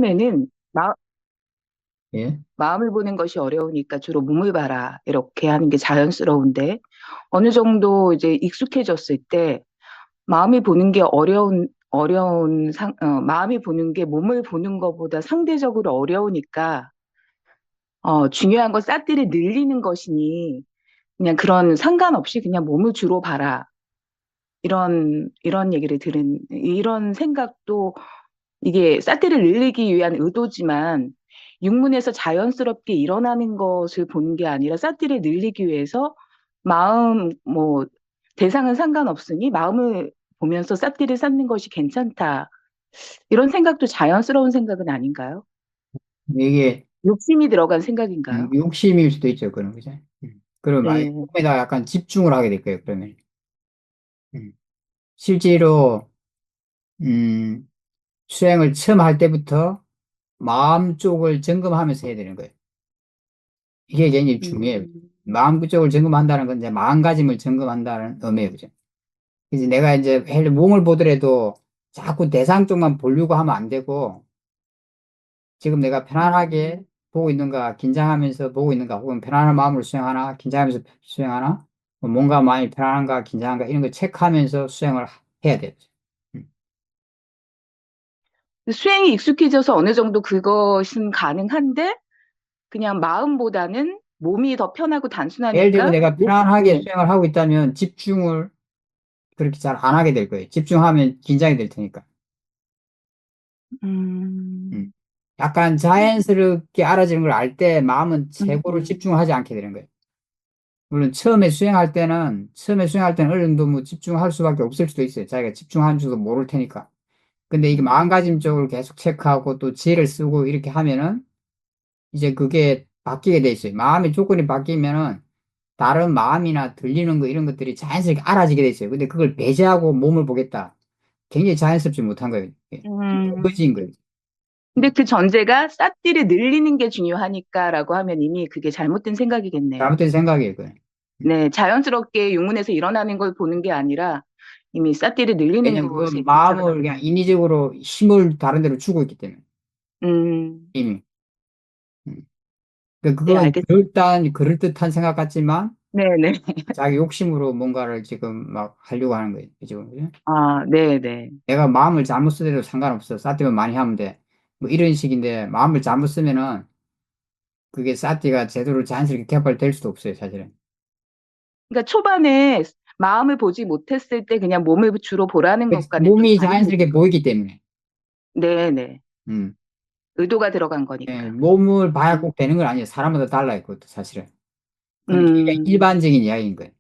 처음에는 예. 마음을 보는 것이 어려우니까 주로 몸을 봐라. 이렇게 하는 게 자연스러운데, 어느 정도 이제 익숙해졌을 때, 마음이 보는 게 마음이 보는 게 몸을 보는 것보다 상대적으로 어려우니까, 중요한 건 쌀띠를 늘리는 것이니, 그냥 그런 상관없이 그냥 몸을 주로 봐라. 이런 얘기를 이런 생각도 이게 쌀띠를 늘리기 위한 의도지만 육문에서 자연스럽게 일어나는 것을 보는 게 아니라 쌀띠를 늘리기 위해서 뭐 대상은 상관없으니 마음을 보면서 쌀띠를 쌓는 것이 괜찮다. 이런 생각도 자연스러운 생각은 아닌가요? 이게 욕심이 들어간 생각인가요? 욕심일 수도 있죠, 그런 거죠. 그럼 많이 네. 몸에다 약간 집중을 하게 될 거예요, 그러면. 음. 실제로, 음, 수행을 처음 할 때부터 마음 쪽을 점검하면서 해야 되는 거예요. 이게 굉장히 중요해요. 음, 마음 쪽을 점검한다는 건 이제 마음가짐을 점검한다는 의미예요, 그죠? 그래서 내가 이제 몸을 보더라도 자꾸 대상 쪽만 보려고 하면 안 되고, 지금 내가 편안하게 음. 보고 있는가, 긴장하면서 보고 있는가, 혹은 편안한 마음으로 수행하나, 긴장하면서 수행하나, 뭔가 많이 편안한가, 긴장한가, 이런 거 체크하면서 수행을 해야 돼요. 음. 수행이 익숙해져서 어느 정도 그것은 가능한데 그냥 마음보다는 몸이 더 편하고 예를 들면 단순하니까 내가 편안하게 네. 수행을 하고 있다면 집중을 그렇게 잘 안 하게 될 거예요. 집중하면 긴장이 될 테니까. 음. 음, 약간 자연스럽게 알아지는 걸 알 때 마음은 최고로 음, 집중을 하지 않게 되는 거예요. 물론 처음에 수행할 때는 어느 정도 뭐 집중할 수밖에 없을 수도 있어요. 자기가 집중하는 줄도 모를 테니까. 근데 이게 음. 마음가짐적으로 계속 체크하고 또 지혜를 쓰고 이렇게 하면은 이제 그게 바뀌게 돼 있어요. 마음의 조건이 바뀌면은 다른 마음이나 들리는 거 이런 것들이 자연스럽게 알아지게 돼 있어요. 근데 그걸 배제하고 몸을 보겠다. 굉장히 자연스럽지 못한 거예요. 이게. 거지인 음. 거예요. 근데 그 전제가 싹디를 늘리는 게 중요하니까라고 하면 이미 그게 잘못된 생각이겠네요. 잘못된 생각이에요. 그거. 네, 자연스럽게 육문에서 일어나는 걸 보는 게 아니라 이미 싹디를 늘리는 왜냐면 그 것에 집착을 마음을 하고 그냥 있는. 인위적으로 힘을 다른 데로 주고 있기 때문에 음, 이미. 음. 그러니까 네, 그건 알겠습니다. 그럴듯한 생각 같지만 네네. 자기 욕심으로 뭔가를 지금 막 하려고 하는 거예요. 지금. 그죠? 아, 네네. 내가 마음을 잘못 쓰더라도 상관없어. 싸티면 많이 하면 돼. 뭐 이런 식인데 마음을 잘못 쓰면은 그게 싸티가 제대로 자연스럽게 개발될 수도 없어요, 사실은. 그러니까 초반에 마음을 보지 못했을 때 그냥 몸을 주로 보라는 것과는 좀 몸이 다른 자연스럽게 얘기인 보이기 거죠. 때문에. 네네. 음. 의도가 들어간 예, 거니까. 몸을 봐야 음, 꼭 되는 건 아니에요. 사람마다 달라요, 그것도 사실은. 그건 굉장히 음, 일반적인 이야기인 거예요.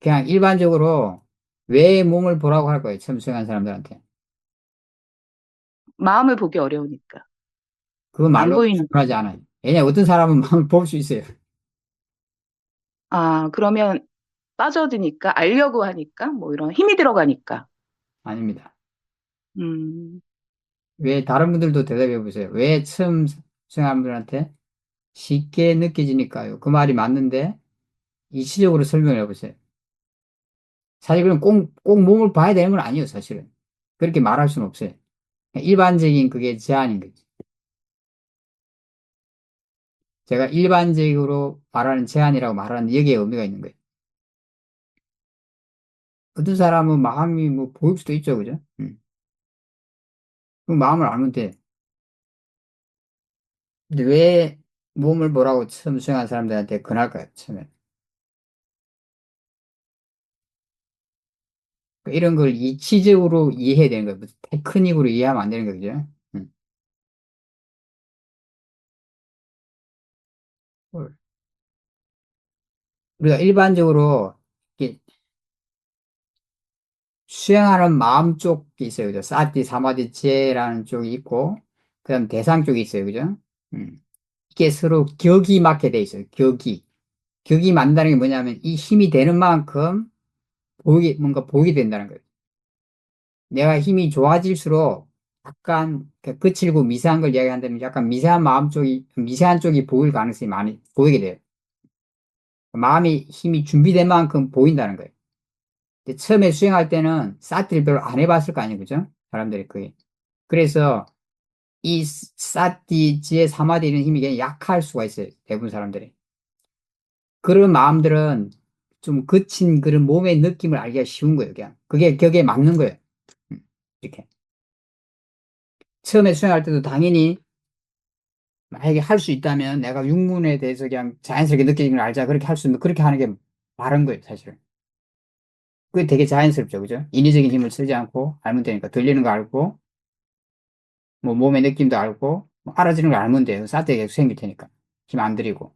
그냥 일반적으로 왜 몸을 보라고 할 거예요, 처음 수행한 사람들한테. 마음을 보기 어려우니까. 그건 안 말로 보이니까. 충분하지 않아요. 왜냐, 어떤 사람은 마음을 볼 수 있어요. 아, 그러면 빠져드니까, 알려고 하니까, 뭐 이런 힘이 들어가니까. 아닙니다. 음, 왜, 다른 분들도 대답해 보세요. 왜 처음 수행한 분들한테 쉽게 느껴지니까요. 그 말이 맞는데, 이치적으로 설명해 보세요. 사실 그럼 꼭 몸을 봐야 되는 건 아니에요, 사실은. 그렇게 말할 수는 없어요. 일반적인 그게 제한인 거지. 제가 일반적으로 말하는 제한이라고 말하는 여기에 의미가 있는 거예요. 어떤 사람은 마음이 뭐 보일 수도 있죠, 그죠? 그 마음을 알면 돼. 근데 왜 몸을 보라고 처음 수행한 사람들한테 권할까요, 처음에? 그러니까 이런 걸 이치적으로 이해해야 되는 거예요. 무슨 테크닉으로 이해하면 안 되는 거죠. 음. 우리가 일반적으로 이렇게 수행하는 마음 쪽이 있어요. 그죠? 사티, 사마디, 지혜라는 쪽이 있고, 그 다음 대상 쪽이 있어요. 그죠? 음. 이게 서로 격이 맞게 돼 있어요. 격이. 격이 맞는다는 게 뭐냐면 이 힘이 되는 만큼 뭔가 보이게 된다는 거예요. 내가 힘이 좋아질수록 약간 그 거칠고 미세한 걸 이야기한다면 약간 미세한 쪽이 보일 가능성이 많이 보이게 돼요. 마음이 힘이 준비된 만큼 보인다는 거예요. 근데 처음에 수행할 때는 사티를 별로 안 해봤을 거 아니에요. 그죠? 사람들이 그게. 그래서 이 사티, 지혜, 사마디 이런 힘이 그냥 약할 수가 있어요. 대부분 사람들이. 그런 마음들은 좀 거친 그런 몸의 느낌을 알기가 쉬운 거예요. 그냥. 그게 격에 맞는 거예요. 음, 이렇게. 처음에 수행할 때도 당연히 만약에 할 수 있다면 내가 육문에 대해서 그냥 자연스럽게 느끼는 걸 알자. 그렇게 할 수 있는, 그렇게 하는 게 바른 거예요, 사실은. 그게 되게 자연스럽죠. 그죠? 인위적인 힘을 쓰지 않고 알면 되니까. 들리는 거 알고, 뭐 몸의 느낌도 알고, 뭐 알아지는 걸 알면 돼요. 싸대기 계속 생길 테니까. 힘 안 들이고.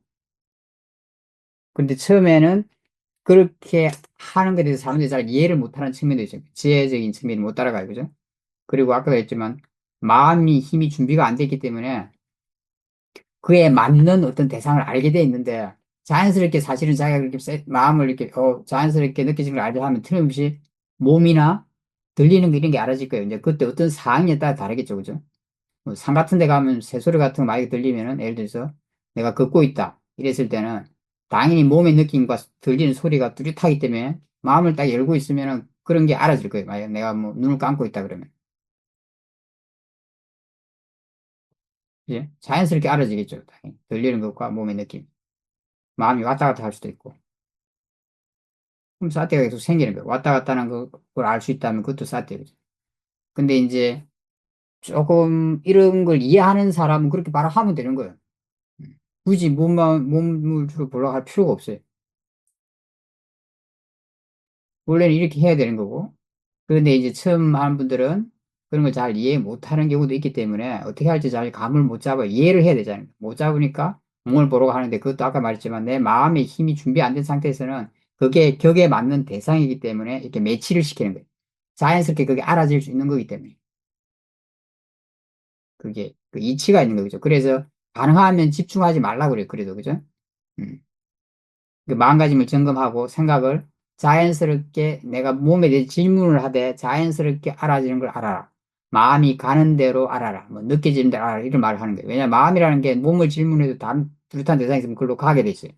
근데 처음에는 그렇게 하는 것에 대해서 사람들이 잘 이해를 못하는 측면도 있어요. 지혜적인 측면이 못 따라가요. 그죠? 그리고 아까도 했지만, 마음이 힘이 준비가 안 됐기 때문에 그에 맞는 어떤 대상을 알게 돼 있는데, 자연스럽게 사실은 자기가 그렇게 마음을 이렇게, 자연스럽게 느껴지는 걸 알자 하면 틀림없이 몸이나 들리는 거 이런 게 알아질 거예요. 이제 그때 어떤 상황에 따라 다르겠죠. 그죠? 뭐 산 같은 데 가면 새소리 같은 거 많이 들리면은, 예를 들어서 내가 걷고 있다. 이랬을 때는 당연히 몸의 느낌과 들리는 소리가 뚜렷하기 때문에 마음을 딱 열고 있으면은 그런 게 알아질 거예요. 만약 내가 뭐 눈을 감고 있다 그러면. 이제 자연스럽게 알아지겠죠. 당연히. 들리는 것과 몸의 느낌. 마음이 왔다 갔다 할 수도 있고. 그럼 사태가 계속 생기는 거예요. 왔다 갔다 하는 걸 알 수 있다면 그것도 사태거죠. 근데 이제 조금 이런 걸 이해하는 사람은 그렇게 바로 하면 되는 거예요. 굳이 몸을 주로 보려고 할 필요가 없어요. 원래는 이렇게 해야 되는 거고. 그런데 이제 처음 하는 분들은 그런 걸 잘 이해 못 하는 경우도 있기 때문에 어떻게 할지 잘 감을 못 잡아요. 이해를 해야 되잖아요. 못 잡으니까 몸을 보러 가는데 그것도 아까 말했지만 내 마음의 힘이 준비 안 된 상태에서는 그게 격에 맞는 대상이기 때문에 이렇게 매치를 시키는 거예요. 자연스럽게 그게 알아질 수 있는 거기 때문에. 그게 그 이치가 있는 거죠. 그래서 가능하면 집중하지 말라고 그래요. 그래도 그죠? 음. 그 마음가짐을 점검하고 생각을 자연스럽게 내가 몸에 대해 질문을 하되 자연스럽게 알아지는 걸 알아라. 마음이 가는 대로 알아라. 뭐 느껴지는 대로 알아라. 이런 말을 하는 거예요. 왜냐하면 마음이라는 게 몸을 질문해도 다른 뚜렷한 대상이 있으면 그걸로 가게 돼 있어요.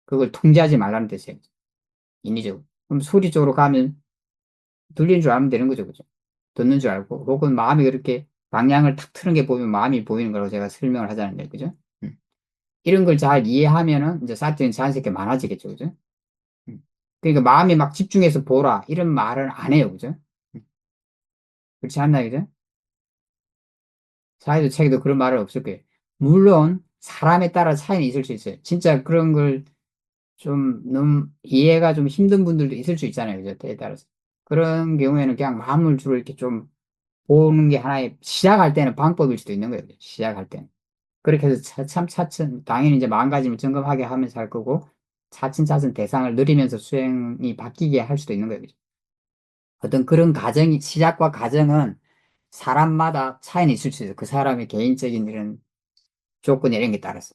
그걸 통제하지 말라는 뜻이에요. 인위적으로. 그럼 소리 쪽으로 가면 들리는 줄 알면 되는 거죠. 그죠? 듣는 줄 알고. 혹은 마음이 그렇게 방향을 탁 트는 게 보이면 마음이 보이는 거라고 제가 설명을 하자는데, 그죠? 이런 걸 잘 이해하면은 이제 사티는 자연스럽게 많아지겠죠. 그죠? 그러니까 마음이 막 집중해서 보라 이런 말은 안 해요. 그죠? 음, 그렇지 않나요? 그죠? 사회도 책에도 그런 말은 없을 거예요. 물론 사람에 따라 차이는 있을 수 있어요. 진짜 그런 걸 좀 너무 이해가 좀 힘든 분들도 있을 수 있잖아요. 그죠? 때에 따라서. 그런 경우에는 그냥 마음을 주로 이렇게 좀 보는 게 하나의 시작할 때는 방법일 수도 있는 거예요. 시작할 때는. 그렇게 해서 차츰 당연히 이제 마음가짐을 점검하게 하면서 할 거고 차츰차츰 대상을 늘리면서 수행이 바뀌게 할 수도 있는 거예요. 그죠? 어떤 그런 과정이, 시작과 과정은 사람마다 차이는 있을 수 있어요. 그 사람의 개인적인 이런 조건 이런 게 따라서.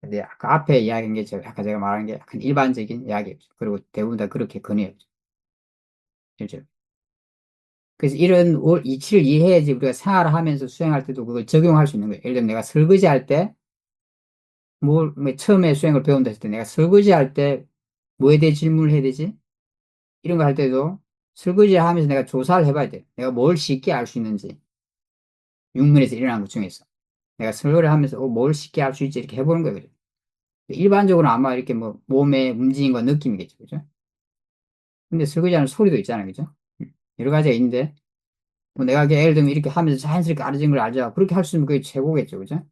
근데 아까 앞에 이야기한 게, 아까 제가 말한 게 약간 일반적인 이야기예요. 그리고 대부분 다 그렇게 권해요. 실제로. 그래서 이런 이치를 이해해야지 우리가 생활을 하면서 수행할 때도 그걸 적용할 수 있는 거예요. 예를 들면 내가 설거지 할 때, 뭐 처음에 수행을 배운다 했을 때 내가 설거지 할 때 뭐에 대해 질문을 해야 되지? 이런 거 할 때도 설거지 하면서 내가 조사를 해봐야 돼. 내가 뭘 쉽게 알 수 있는지. 육문에서 일어난 것 중에서. 내가 설거를 하면서 뭘 쉽게 할 수 있지 이렇게 해보는 거예요. 일반적으로 아마 이렇게 뭐 몸의 움직임과 느낌이겠죠. 그죠? 근데 설거지하는 소리도 있잖아요. 그죠? 여러 가지가 있는데 뭐 내가 예를 들면 이렇게 하면서 자연스럽게 알아진 걸 알자. 그렇게 할 수 있으면 그게 최고겠죠. 그죠?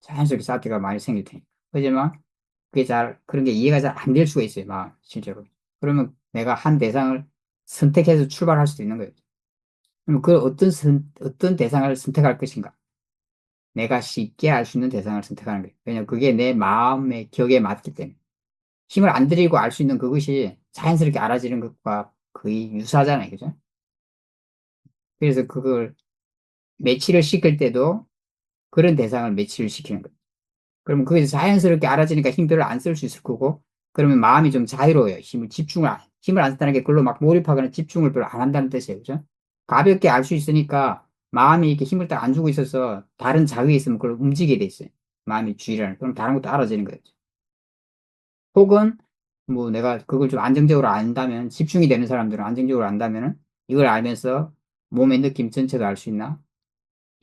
자연스럽게 사태가 많이 생길 테니까. 하지만 그게 그런 게 이해가 잘 안 될 수가 있어요. 막 실제로. 그러면 내가 한 대상을 선택해서 출발할 수도 있는 거예요. 그럼 그 어떤 대상을 선택할 것인가? 내가 쉽게 알 수 있는 대상을 선택하는 거예요. 왜냐면 그게 내 마음의 격에 맞기 때문에. 힘을 안 들이고 알 수 있는 그것이 자연스럽게 알아지는 것과 거의 유사하잖아요. 그죠? 그래서 그걸 매치를 시킬 때도 그런 대상을 매치를 시키는 거예요. 그러면 거기서 자연스럽게 알아지니까 힘 별로 안 쓸 수 있을 거고, 그러면 마음이 좀 자유로워요. 힘을 안 쓴다는 게 그걸로 막 몰입하거나 집중을 별로 안 한다는 뜻이에요. 그죠? 가볍게 알 수 있으니까 마음이 이렇게 힘을 딱 안 주고 있어서 다른 자극이 있으면 그걸 움직이게 돼 있어요. 마음이 주의를. 그럼 다른 것도 알아지는 거예요. 혹은 뭐 내가 그걸 좀 안정적으로 안다면 집중이 되는 사람들은 안정적으로 안다면은 이걸 알면서 몸의 느낌 전체도 알 수 있나?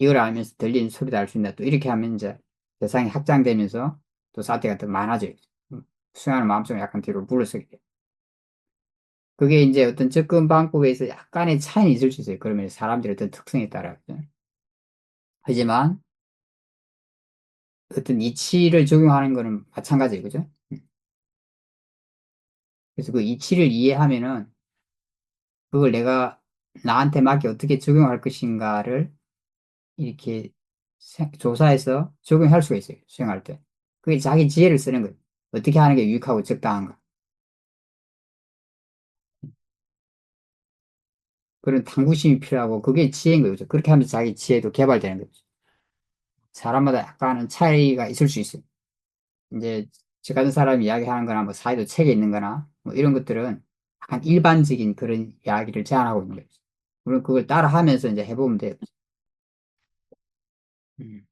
이걸 알면서 들리는 소리도 알 수 있다. 또 이렇게 하면 이제 대상이 확장되면서 또 사태가 더 많아져요. 수행하는 마음속에 약간 뒤로 물러서게 돼요. 그게 이제 어떤 접근 방법에서 약간의 차이는 있을 수 있어요. 그러면 사람들의 어떤 특성에 따라. 하지만 어떤 이치를 적용하는 거는 마찬가지예요. 그죠? 그래서 그 이치를 이해하면은 그걸 내가 나한테 맞게 어떻게 적용할 것인가를 이렇게 조사해서 적용할 수가 있어요. 수행할 때. 그게 자기 지혜를 쓰는 거예요. 어떻게 하는 게 유익하고 적당한가. 그런 탐구심이 필요하고 그게 지혜인 거죠. 그렇게 하면서 자기 지혜도 개발되는 거죠. 사람마다 약간은 차이가 있을 수 있어요. 이제 저 같은 사람이 이야기하는 거나 뭐 사회도 책에 있는 거나 뭐 이런 것들은 약간 일반적인 그런 이야기를 제안하고 있는 거죠. 물론 그걸 따라 하면서 이제 해보면 돼요. 음.